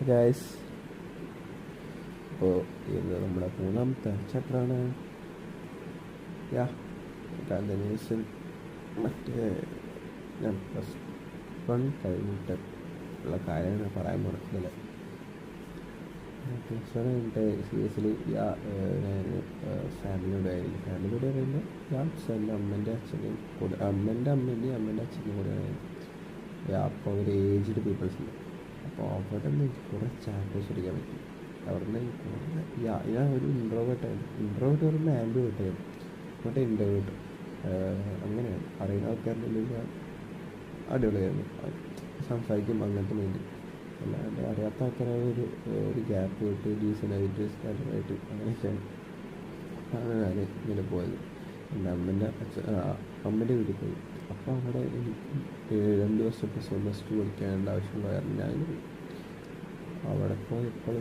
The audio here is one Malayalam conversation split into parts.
ഗൈസ്, അപ്പോൾ ഇത് നമ്മുടെ മൂന്നാമത്തെ ചാപ്റ്ററാണ്. യാ കണ്ടിന്യൂഷൻ. മറ്റേ ഞാൻ പ്ലസ് വൺ കഴിഞ്ഞിട്ട് ഉള്ള കാര്യങ്ങൾ പറയാൻ പോകുന്നില്ല. പ്ലസ് വൺ കഴിഞ്ഞിട്ട് സീരിയസ്ലി ഞാൻ ഫാമിലിയുടെ പറയുമ്പോൾ ഞാൻ എൻ്റെ അമ്മേൻ്റെ അച്ഛനെയും കൂടെ അമ്മേൻ്റെ അച്ഛനെയും കൂടെയാണ്. അപ്പോൾ ഒരു ഏജ്ഡ് പീപ്പിൾസ് ഉണ്ട്. അപ്പോൾ അവിടെ നിന്ന് എനിക്ക് കുറേ ചാപ്റ്റേഴ്സ് പഠിക്കാൻ പറ്റി. അവിടെ നിന്ന് കുറേ ഞാൻ ഒരു ഇൻട്രോവേർട്ട് പറയുമ്പോൾ ആംബിവേർട്ടായിരുന്നു. മറ്റേ ഇൻട്രോവേർട്ട് അങ്ങനെയാണ്. അറിയുന്ന ആൾക്കാരുടെ ഞാൻ അടിപൊളിയായിരുന്നു, സംസാരിക്കും അങ്ങനത്തെ മൈൻഡ്. അല്ലാണ്ട് അറിയാത്ത ആൾക്കാരായ ഒരു ഗ്യാപ്പ് വിട്ട് ഡീസൻ്റായിട്ട് സ്റ്റാൻഡേർഡായിട്ട് അങ്ങനെയൊക്കെയാണ് ഞാൻ ഇങ്ങനെ പോയത്. എൻ്റെ അമ്മേൻ്റെ വീട്ടിൽ പോയി. അപ്പോൾ അവിടെ എനിക്ക് 2 വർഷം +1 +2 പഠിക്കേണ്ട ആവശ്യമുള്ള കാരണം ഞാൻ അവിടെ പോയപ്പോൾ കുറേ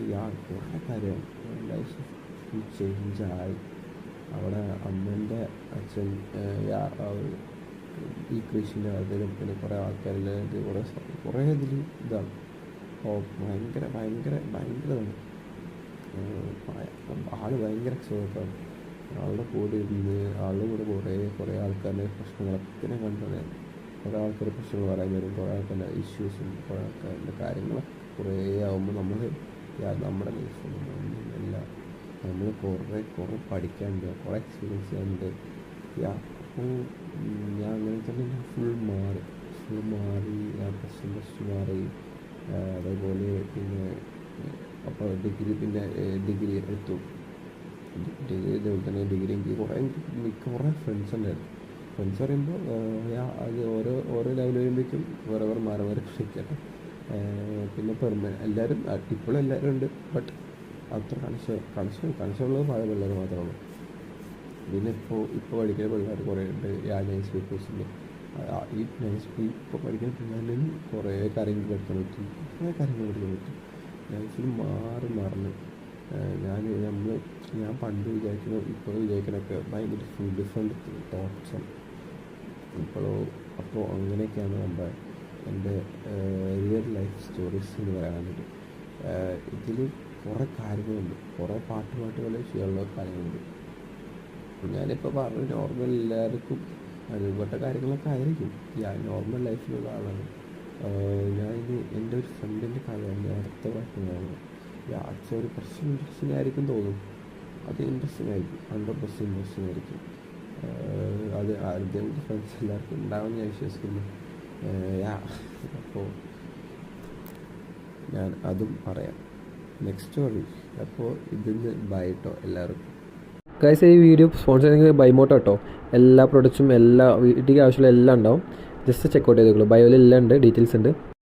കാര്യമാണ് ലൈഫ് ഫുൾ ചേഞ്ചായി. അവിടെ അമ്മേൻ്റെ അച്ഛൻ ഈ കൃഷിൻ്റെ അതിലും പിന്നെ കുറേ ആൾക്കാരിൽ കുറേ ഇതിൽ ഇതാണ്. ഭയങ്കരമാണ്. ആൾ ഭയങ്കര എക്സ്പേർട്ടാണ്. ആളുടെ കൂടെ ഇരുന്ന് ആളുടെ കൂടെ കുറേ ആൾക്കാരുടെ പ്രശ്നങ്ങളൊക്കെ ഞാൻ കണ്ടാണ്. കുറേ ആൾക്കാരുടെ പ്രശ്നങ്ങൾ പറയാൻ വരും, കുറേ ആൾക്കാരുടെ ഇഷ്യൂസും കുറേ ആൾക്കാരുടെ കാര്യങ്ങളൊക്കെ കുറേ ആകുമ്പോൾ നമ്മുടെ ലൈഫൊന്നുമല്ല. നമ്മൾ കുറേ പഠിക്കാനുണ്ട്, കുറേ എക്സ്പീരിയൻസ് ചെയ്യാനുണ്ട്. അപ്പോൾ ഞാൻ അങ്ങനെ തന്നെ ഫുൾ മാറി. ഞാൻ +1 മാറി. അതേപോലെ പിന്നെ അപ്പോൾ ഡിഗ്രി എടുത്തു. ഇതേപോലെ തന്നെ ഡിഗ്രി എനിക്ക് കുറേ ഫ്രണ്ട്സ് ഉണ്ടായിരുന്നു. ഫ്രണ്ട്സ് പറയുമ്പോൾ അത് ഓരോ ലെവൽ വരുമ്പോഴേക്കും വേറെ മാറി കളിക്കട്ടെ. പിന്നെ എല്ലാവരും ഇപ്പോഴും എല്ലാവരും ഉണ്ട്. ബട്ട് അത്ര കണക്ഷനുള്ളത് പഴയ പിള്ളേർ മാത്രമേ ഉള്ളൂ. പിന്നെ ഇപ്പോൾ പഠിക്കുന്ന പിള്ളേർ കുറേ ഉണ്ട്. നൈസ് പീപ്പിൾസ് ഉണ്ട്. ഇപ്പോൾ പഠിക്കുന്ന പിള്ളേരിൽ കുറേ കാര്യങ്ങൾ പഠിക്കാൻ പറ്റും. ലൈഫിൽ മറന്ന് ഞാൻ പണ്ട് ഇപ്പോൾ വിചാരിക്കണൊക്കെ ഭയങ്കര ഡിഫറെൻറ്റ് തോട്ട്സാണ് അപ്പോൾ അങ്ങനെയൊക്കെയാണ് എൻ്റെ റിയൽ ലൈഫ് സ്റ്റോറീസ് എന്ന് പറയാനായിട്ട്. ഇതിൽ കുറേ കാര്യങ്ങളുണ്ട്, കുറേ പാട്ട് പോലെ ചെയ്യാനുള്ള കാര്യങ്ങളുണ്ട്. ഞാനിപ്പോൾ പറഞ്ഞ നോർമൽ എല്ലാവർക്കും അനുഭവപ്പെട്ട കാര്യങ്ങളൊക്കെ ആയിരിക്കും. ഞാൻ നോർമൽ ലൈഫിലുള്ള ആളാണ്. ഞാനിത് എൻ്റെ ഒരു ഫ്രണ്ടിൻ്റെ കഥയാണ് ഞാൻ അടുത്ത പറയുന്നതാണ്. അച്ഛൻ ഒരു കുറച്ച് ഇൻട്രസ്റ്റിംഗ് ആയിരിക്കും തോന്നും. അത് ഇൻട്രസ്റ്റിംഗ് ആയിരിക്കും, 100% ഇൻട്രസ്റ്റിംഗ് ആയിരിക്കും. അത് ആദ്യം ഫ്രണ്ട്സ് എല്ലാവർക്കും ഉണ്ടാവുമെന്ന് ഞാൻ വിശ്വസിക്കുന്നു. അപ്പോൾ ഞാൻ അതും പറയാം നെക്സ്റ്റ് സ്റ്റോറി. അപ്പോൾ ഇതിന്ന് ബൈ കേട്ടോ എല്ലാവർക്കും. ഗൈസ്, ഈ വീഡിയോ സ്പോൺസർ ചെയ്യുന്നത് ബൈമോട്ടോ കേട്ടോ. എല്ലാ പ്രൊഡക്ട്സും എല്ലാ വീട്ടിലേക്ക് ആവശ്യമുള്ള എല്ലാം ഉണ്ടാവും. ജസ്റ്റ് ചെക്കൗട്ട് ചെയ്തോളൂ. ബയോയിൽ എല്ലാം ഉണ്ട്, ഡീറ്റെയിൽസ് ഉണ്ട്.